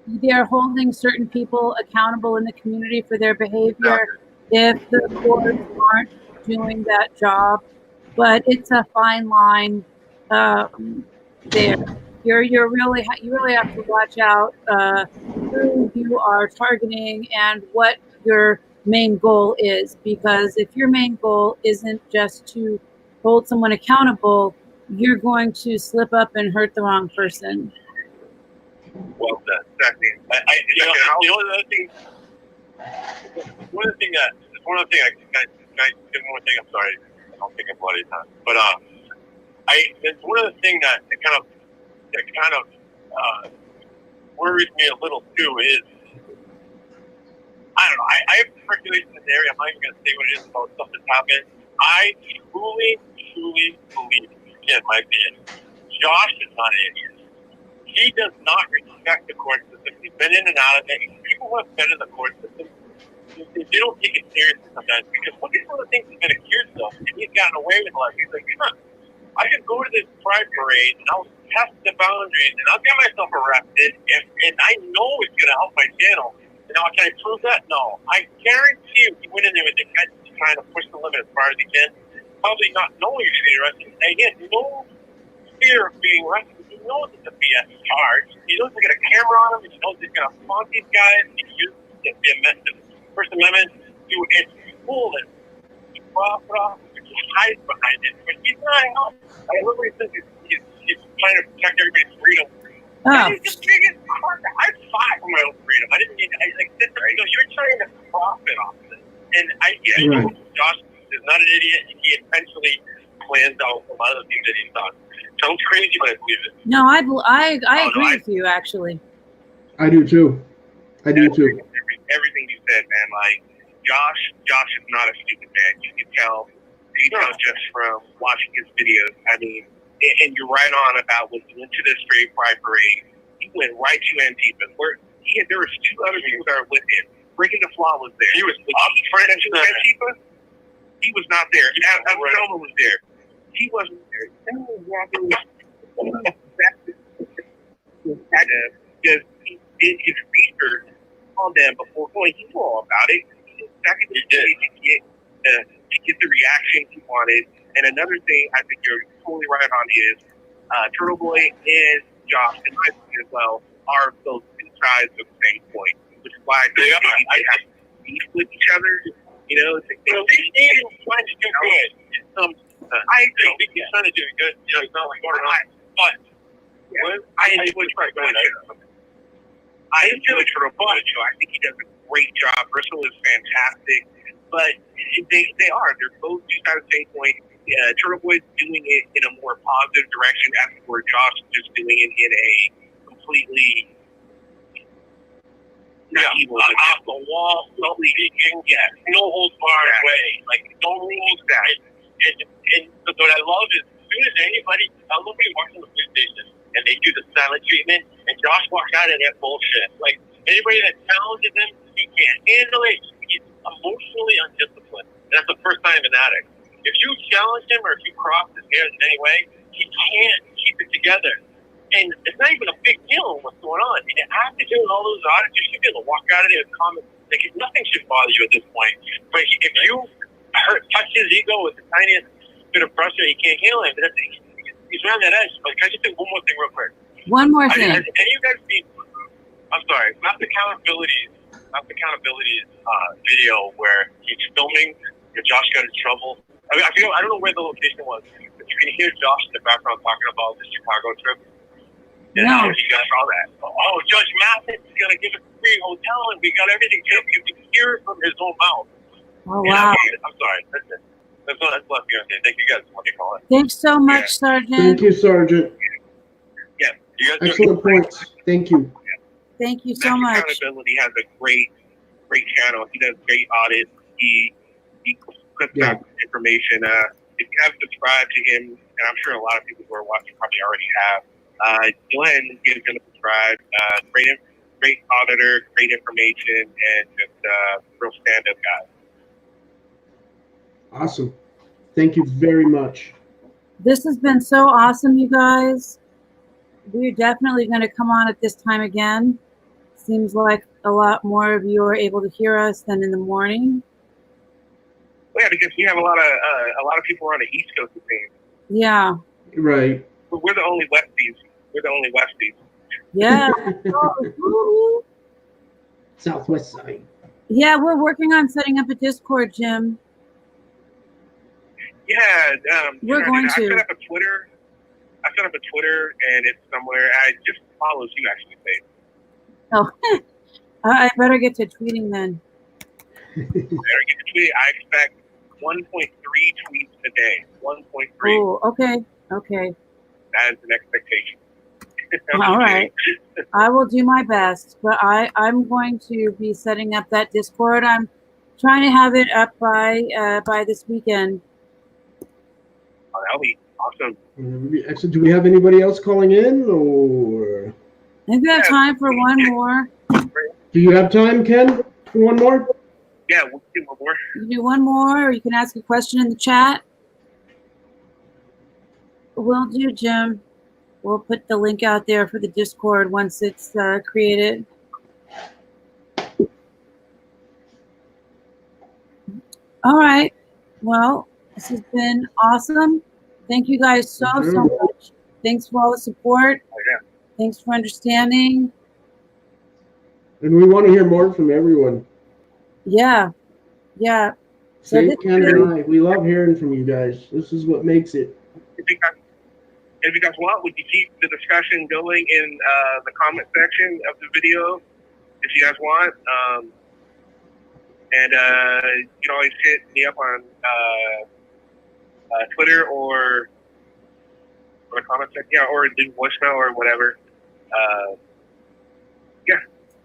they're holding certain people accountable in the community for their behavior if the courts aren't doing that job. But it's a fine line there. You really have to watch out who you are targeting and what your main goal is, because if your main goal isn't just to hold someone accountable, you're going to slip up and hurt the wrong person. Well said. Exactly. One other thing I'm sorry, I don't think I'm bloody time. But it's one of the things that kind of worries me a little too is, I don't know, I have speculation in this area. I'm not even going to say what it is about stuff that's happened. I truly believe, in my opinion, Josh is not an idiot. He does not respect the court system. He's been in and out of it. People who have been in the court system, they don't take it seriously sometimes, because look at some of the things he's been accused of, and he's gotten away with a lot. He's like, I can go to this pride parade and I'll test the boundaries and I'll get myself arrested, and I know it's going to help my channel. And now, can I prove that? No. I guarantee you, he went in there with the intent to trying to push the limit as far as he can. Probably not knowing you're going to be arrested. And he has no fear of being arrested. He knows it's a BS charge. He knows they got a camera on him. He knows he's going to flaunt these guys. He uses the First Amendment to its fullest. He hides behind it. But he's not helping. I literally think he's trying to protect everybody's freedom. Oh. That is just biggest crap. I fought for my own freedom. I didn't need. You're trying to profit off of it, and Right. Josh is not an idiot. He intentionally plans out a lot of the things that he's done. Sounds crazy, but I believe it. No, I agree with you, actually. I do too. I do too. Everything you said, man. Like Josh is not a stupid man. You can tell just from watching his videos. I mean, and you're right on about when he went to the straight pride parade. He went right to Antifa. There was two other people that were with him. Breaking the Flaw was there. He was friend to Antifa. He was not there. Selma was there. He wasn't there. Because he did his research on them before going. He knew all about it. He knew exactly what he did to get the reaction he wanted. And another thing I think you're totally right on is Turtle Boy and Josh, and my opinion as well, are those two sides of the same coin, which is why they have beef with each other. You know, they're trying to do good. I think he's trying to do good. You know, he's not like but I enjoy Turtle Boy. I enjoy Turtle Boy. I think he does a great job. Bristol is fantastic, but they're both two sides of the same coin. Turtle Boy's doing it in a more positive direction, as where Josh is just doing it in a completely evil, off the wall, completely no holds barred way. Like no rules that. And what I love is as soon as anybody walks on the police station and they do the silent treatment, and Josh walks out of that bullshit. Like anybody that challenges him, he can't handle it. He's emotionally undisciplined. And that's the first time an addict. If you challenge him or if you cross his hairs in any way, he can't keep it together. And it's not even a big deal what's going on. And after doing all those audits, you should be able to walk out of there with comments. Like, nothing should bother you at this point. But if you touch his ego with the tiniest bit of pressure, he can't handle it. He's around that edge. But can I just say one more thing real quick? One more thing. Have you guys seen, I'm sorry, not the accountabilities video where he's filming and Josh got in trouble. I mean, I don't know where the location was, but you can hear Josh in the background talking about the Chicago trip. And No. You guys saw that. Oh, Judge Mathis is going to give us a free hotel, and we got everything. You can hear it from his own mouth. Oh, wow. I'm sorry. That's it. That's left here. Thank you guys for what you call it. Thanks so much, Sergeant. Thank you, Sergeant. Yeah. You guys Excellent points. Thank you. Thank you so much. Accountability has a great channel. He does great audits. He clips out information. If you haven't subscribed to him, and I'm sure a lot of people who are watching probably already have, Glenn is going to subscribe. Great auditor, great information, and just real stand-up guy. Awesome. Thank you very much. This has been so awesome, you guys. We're definitely going to come on at this time again. Seems like a lot more of you are able to hear us than in the morning. Well, yeah, because we have a lot of people on the East Coast of things. Yeah. Right. But we're the only Westies. Yeah. Southwest side. Yeah, we're working on setting up a Discord, Jim. Yeah. We're going to. I set up a Twitter, and it's somewhere. I just follows you, actually, Faith. Oh, I better get to tweeting then. I expect 1.3 tweets a day. 1.3. Oh, okay. That is an expectation. All right. I will do my best, but I'm going to be setting up that Discord. I'm trying to have it up by this weekend. Oh, that'll be awesome. Excellent. Do we have anybody else calling in, or? I think we have time for one more. Do you have time, Ken, for one more? Yeah, we'll do one more. You can do one more, or you can ask a question in the chat. Will do, Jim. We'll put the link out there for the Discord once it's created. All right. Well, this has been awesome. Thank you guys so much. Thanks for all the support. Oh, yeah. Thanks for understanding. And we want to hear more from everyone. Yeah. Ken and I, we love hearing from you guys. This is what makes it. if you guys want, we can keep the discussion going in the comment section of the video if you guys want. And you can always hit me up on Twitter or the comment section, yeah, or leave voicemail or whatever.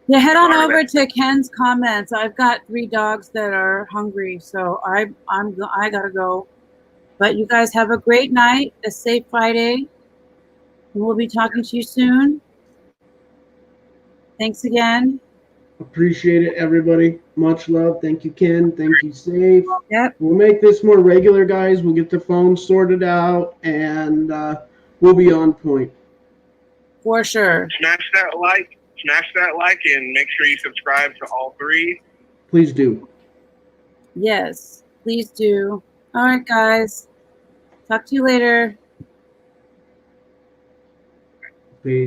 Yeah, head on over to Ken's comments. I've got 3 dogs that are hungry, so I gotta go. But you guys have a great night, a safe Friday, and we'll be talking to you soon. Thanks again. Appreciate it, everybody. Much love. Thank you, Ken. Thank you, Safe. Yep. We'll make this more regular, guys. We'll get the phone sorted out, and we'll be on point. For sure. Smash that like, and make sure you subscribe to all 3. Please do. Yes, please do. All right, guys. Talk to you later. Peace.